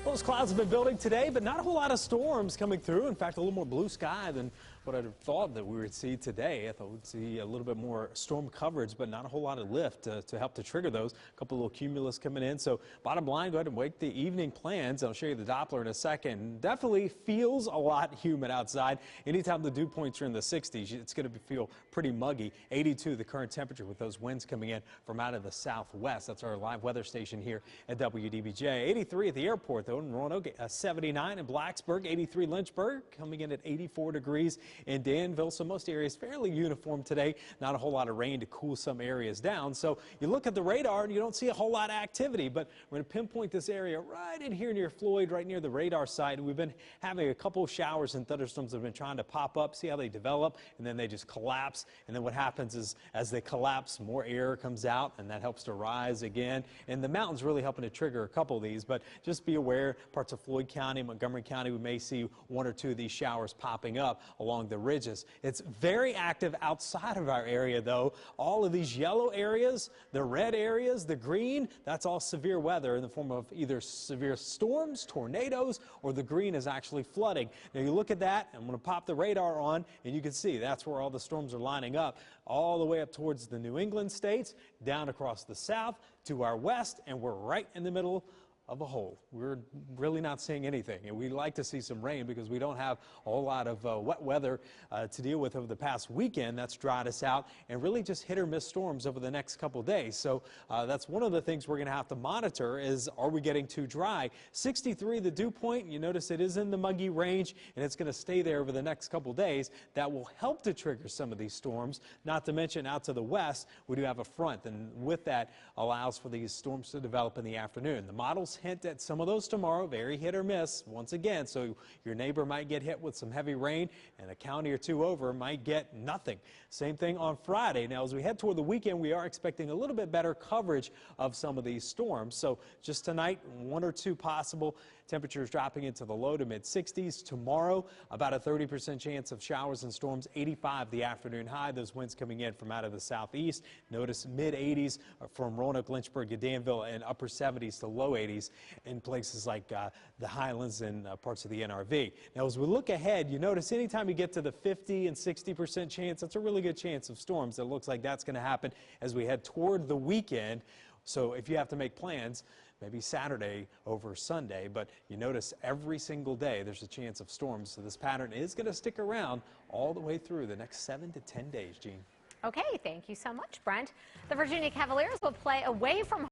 Those clouds have been building today, but not a whole lot of storms coming through. In fact, a little more blue sky than what I'd have thought that we would see today. I thought we'd see a little bit more storm coverage, but not a whole lot of lift to help to trigger those. A couple little cumulus coming in. So bottom line, go ahead and wake the evening plans. I'll show you the Doppler in a second. Definitely feels a lot humid outside. Anytime the dew points are in the 60s, it's going to feel pretty muggy. 82 the current temperature with those winds coming in from out of the southwest. That's our live weather station here at WDBJ. 83 at the airport, though, in Roanoke. 79 in Blacksburg. 83 Lynchburg, coming in at 84 degrees in Danville. So most areas fairly uniform today. Not a whole lot of rain to cool some areas down. So you look at the radar and you don't see a whole lot of activity, but we're going to pinpoint this area right in here near Floyd, right near the radar site. We've been having a couple of showers and thunderstorms that have been trying to pop up, see how they develop, and then they just collapse. And then what happens is as they collapse, more air comes out, and that helps to rise again. And the mountains really helping to trigger a couple of these, but just be aware, parts of Floyd County, Montgomery County, we may see one or two of these showers popping up along the ridges. It's very active outside of our area, though. All of these yellow areas, the red areas, the green, that's all severe weather in the form of either severe storms, tornadoes, or the green is actually flooding. Now you look at that, I'm going to pop the radar on, and you can see that's where all the storms are lining up, all the way up towards the New England states, down across the south to our west, and we're right in the middle of a hole. We're really not seeing anything, and we like to see some rain because we don't have a whole lot of wet weather to deal with over the past weekend. That's dried us out, and really just hit or miss storms over the next couple days. So that's one of the things we're going to have to monitor is, are we getting too dry? 63 the dew point. You notice it is in the muggy range, and it's going to stay there over the next couple days. That will help to trigger some of these storms. Not to mention out to the west, we do have a front, and with that allows for these storms to develop in the afternoon. The models hint at some of those tomorrow, very hit or miss once again. So your neighbor might get hit with some heavy rain, and a county or two over might get nothing. Same thing on Friday. Now, as we head toward the weekend, we are expecting a little bit better coverage of some of these storms. So just tonight, one or two possible. Temperatures dropping into the low to mid 60s. Tomorrow, about a 30% chance of showers and storms. 85 the afternoon high. Those winds coming in from out of the southeast. Notice mid 80s from Roanoke, Lynchburg, and Danville, and upper 70s to low 80s in places like the Highlands and parts of the NRV. Now, as we look ahead, you notice anytime you get to the 50 and 60% chance, that's a really good chance of storms. It looks like that's going to happen as we head toward the weekend. So if you have to make plans, maybe Saturday over Sunday, but you notice every single day there's a chance of storms. So this pattern is going to stick around all the way through the next 7 to 10 days, Jean. Okay, thank you so much, Brent. The Virginia Cavaliers will play away from